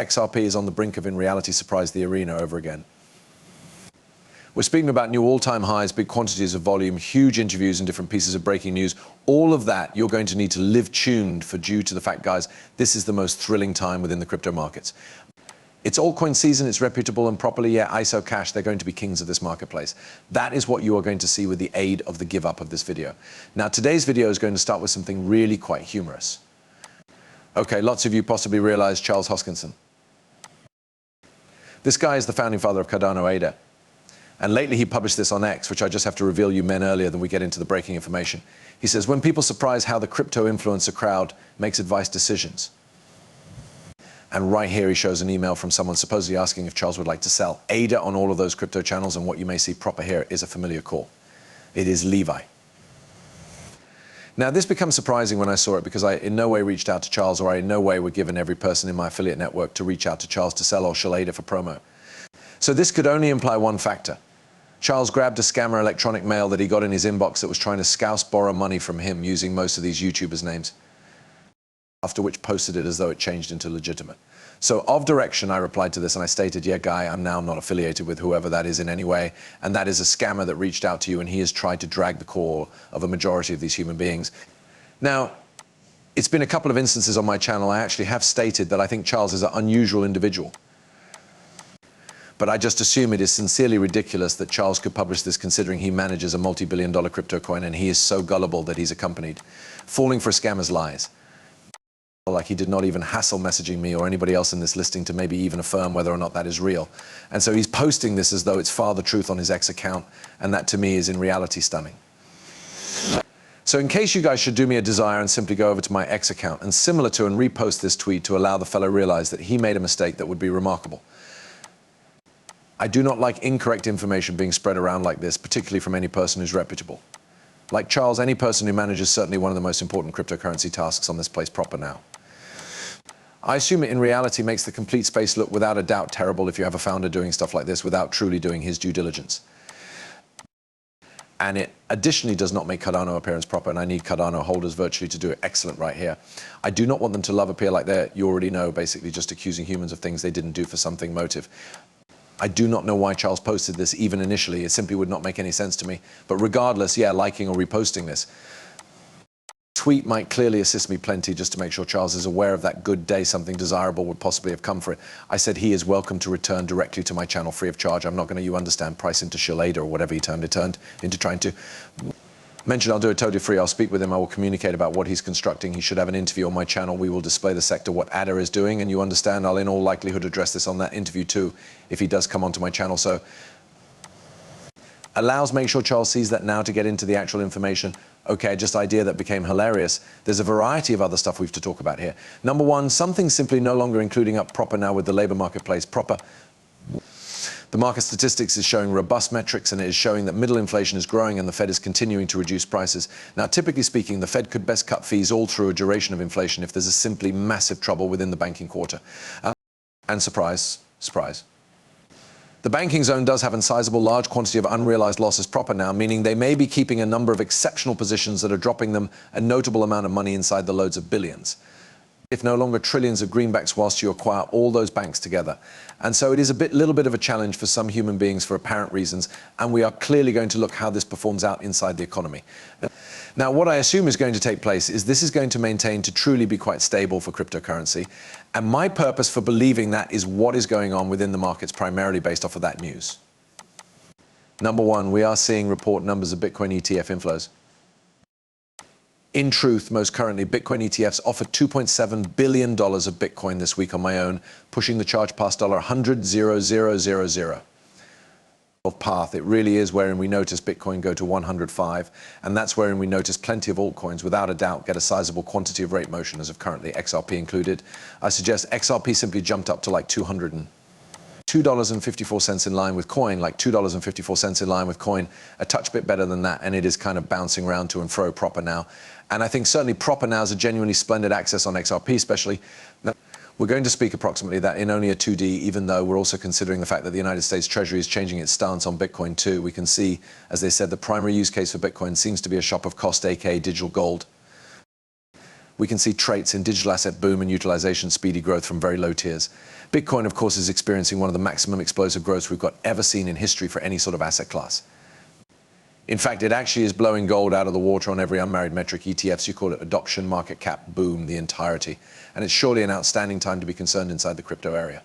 XRP is on the brink of, in reality, surprise the arena over again. We're speaking about new all-time highs, big quantities of volume, huge interviews and different pieces of breaking news. All of that you're going to need to live tuned for, due to the fact, guys, this is the most thrilling time within the crypto markets. It's altcoin season, it's reputable and properly, yeah, ISO cash, they're going to be kings of this marketplace. That is what you are going to see with the aid of the give up of this video. Now, today's video is going to start with something really quite humorous. Okay, lots of you possibly realize Charles Hoskinson. This guy is the founding father of Cardano ADA. And lately he published this on X, which I just have to reveal you men earlier than we get into the breaking information. He says, when people surprise how the crypto influencer crowd makes advice decisions. And right here he shows an email from someone supposedly asking if Charles would like to sell. ADA on all of those crypto channels, and what you may see proper here is a familiar call. It is Levi. Now this becomes surprising when I saw it, because I in no way reached out to Charles, or I in no way were given every person in my affiliate network to reach out to Charles to sell or shell ADA for promo. So this could only imply one factor. Charles grabbed a scammer electronic mail that he got in his inbox that was trying to scouse borrow money from him using most of these YouTubers' names, after which posted it as though it changed into legitimate. So of direction, I replied to this and I stated, yeah, guy, I'm now not affiliated with whoever that is in any way, and that is a scammer that reached out to you, and he has tried to drag the core of a majority of these human beings. Now, it's been a couple of instances on my channel. I actually have stated that I think Charles is an unusual individual. But I just assume it is sincerely ridiculous that Charles could publish this, considering he manages a multi-billion-dollar crypto coin and he is so gullible that he's accompanied, falling for scammers' lies. Like he did not even hassle messaging me or anybody else in this listing to maybe even affirm whether or not that is real. And so he's posting this as though it's Father Truth on his X account, and that to me is in reality stunning. So in case you guys should do me a desire and simply go over to my X account and similar to and repost this tweet to allow the fellow realize that he made a mistake that would be remarkable. I do not like incorrect information being spread around like this, particularly from any person who's reputable. Like Charles, any person who manages certainly one of the most important cryptocurrency tasks on this place proper now. I assume it in reality makes the complete space look without a doubt terrible if you have a founder doing stuff like this without truly doing his due diligence. And it additionally does not make Cardano appearance proper, and I need Cardano holders virtually to do it excellent right here. I do not want them to love appear like they're, you already know, basically just accusing humans of things they didn't do for something motive. I do not know why Charles posted this even initially. It simply would not make any sense to me. But regardless, yeah, liking or reposting this tweet might clearly assist me plenty just to make sure Charles is aware of that good day something desirable would possibly have come for it. I said he is welcome to return directly to my channel free of charge. I'm not going to, you understand, price into Shillada or whatever he turned into trying to mention. I'll do it totally free. I'll speak with him. I will communicate about what he's constructing. He should have an interview on my channel. We will display the sector, what ADA is doing, and you understand, I'll in all likelihood address this on that interview too, if he does come onto my channel. So allows, make sure Charles sees that now to get into the actual information. Okay, just idea that became hilarious. There's a variety of other stuff we have to talk about here. Number one, something simply no longer including up proper now with the labor marketplace proper. The market statistics is showing robust metrics, and it is showing that middle inflation is growing and the Fed is continuing to reduce prices. Now, typically speaking, the Fed could best cut fees all through a duration of inflation if there's a simply massive trouble within the banking quarter. And surprise, surprise. The banking zone does have a sizable large quantity of unrealized losses proper now, meaning they may be keeping a number of exceptional positions that are dropping them a notable amount of money inside the loads of billions, if no longer trillions of greenbacks, whilst you acquire all those banks together. And so it is a little bit of a challenge for some human beings for apparent reasons, and we are clearly going to look how this performs out inside the economy. Now, what I assume is going to take place is this is going to maintain to truly be quite stable for cryptocurrency, and my purpose for believing that is what is going on within the markets primarily based off of that news. Number one, we are seeing report numbers of Bitcoin ETF inflows. In truth, most currently, Bitcoin ETFs offered $2.7 billion of Bitcoin this week on my own, pushing the charge past $100,000 of path. It really is wherein we notice Bitcoin go to 105, and that's wherein we notice plenty of altcoins, without a doubt, get a sizable quantity of rate motion as of currently, XRP included. I suggest XRP simply jumped up to like $2.54 in line with coin, like $2.54 in line with coin, a touch bit better than that, and it is kind of bouncing around to and fro proper now. And I think certainly proper now is a genuinely splendid access on XRP especially. Now, we're going to speak approximately that in only a 2D, even though we're also considering the fact that the United States Treasury is changing its stance on Bitcoin too. We can see, as they said, the primary use case for Bitcoin seems to be a shop of cost, aka digital gold. we can see traits in digital asset boom and utilization, speedy growth from very low tiers. Bitcoin, of course, is experiencing one of the maximum explosive growths we've got ever seen in history for any sort of asset class. In fact, it actually is blowing gold out of the water on every unmarried metric. ETFs, you call it adoption, market cap, boom, the entirety. And it's surely an outstanding time to be concerned inside the crypto area.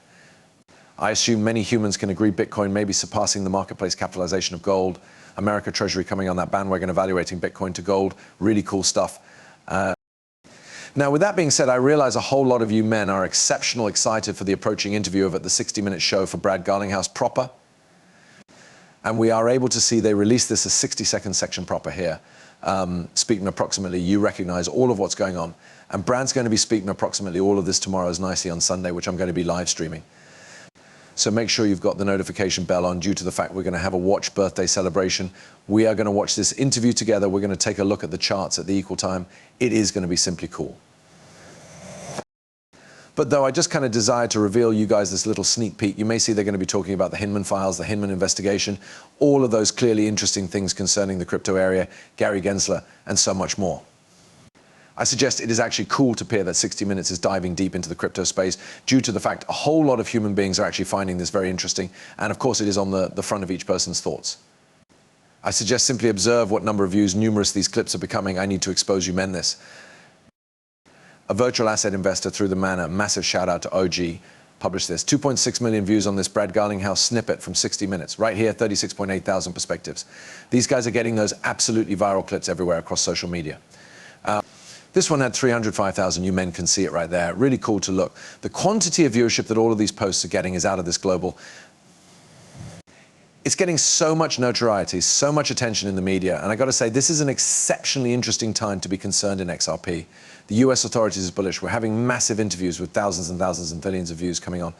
I assume many humans can agree Bitcoin may be surpassing the marketplace capitalization of gold. America Treasury coming on that bandwagon, evaluating Bitcoin to gold. Really cool stuff. Now, with that being said, I realize a whole lot of you men are exceptionally excited for the approaching interview of at the 60-minute show for Brad Garlinghouse proper. And we are able to see they released this a 60-second section proper here. Speaking approximately, you recognize all of what's going on. And Brad's going to be speaking approximately all of this tomorrow as nicely on Sunday, which I'm going to be live streaming. So make sure you've got the notification bell on due to the fact we're going to have a watch birthday celebration. We are going to watch this interview together. We're going to take a look at the charts at the equal time. It is going to be simply cool. But though I just kind of desire to reveal you guys this little sneak peek, you may see they're going to be talking about the Hinman files, the Hinman investigation, all of those clearly interesting things concerning the crypto area, Gary Gensler, and so much more. I suggest it is actually cool to peer that 60 Minutes is diving deep into the crypto space due to the fact a whole lot of human beings are actually finding this very interesting. And of course, it is on the front of each person's thoughts. I suggest simply observe what number of views numerous these clips are becoming. I need to expose you men this. A virtual asset investor through the manor, massive shout out to OG, published this. 2.6 million views on this Brad Garlinghouse snippet from 60 Minutes. Right here, 36.8 thousand perspectives. These guys are getting those absolutely viral clips everywhere across social media. This one had 305,000. You men can see it right there. Really cool to look. The quantity of viewership that all of these posts are getting is out of this global. It's getting so much notoriety, so much attention in the media. And I got to say, this is an exceptionally interesting time to be concerned in XRP. The US authorities are bullish. We're having massive interviews with thousands and thousands and billions of views coming on.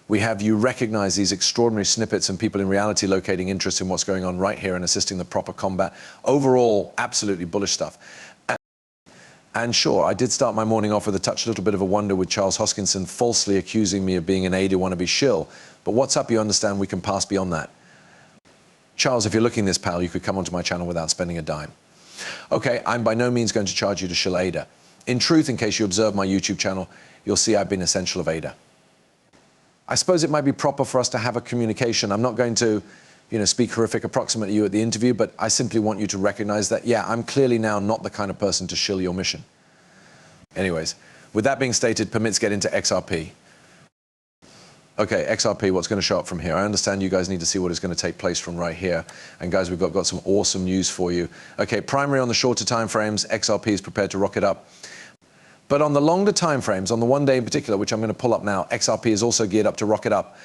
We have you recognize these extraordinary snippets and people in reality locating interest in what's going on right here and assisting the proper combat. Overall, absolutely bullish stuff. And sure, I did start my morning off with a little bit of a wonder with Charles Hoskinson falsely accusing me of being an ADA wannabe shill. But what's up, you understand, we can pass beyond that. Charles, if you're looking this, pal, you could come onto my channel without spending a dime. Okay, I'm by no means going to charge you to shill ADA. In truth, in case you observe my YouTube channel, you'll see I've been essential of ADA. I suppose it might be proper for us to have a communication. I'm not going to speak horrific approximately to you at the interview, but I simply want you to recognize that, yeah, I'm clearly now not the kind of person to shill your mission. Anyways, with that being stated, permits get into XRP. Okay, XRP, what's going to show up from here? I understand you guys need to see what is going to take place from right here. And guys, we've got some awesome news for you. Okay, primary on the shorter time frames, XRP is prepared to rocket up. But on the longer time frames, on the 1 day in particular, which I'm going to pull up now, XRP is also geared up to rocket up.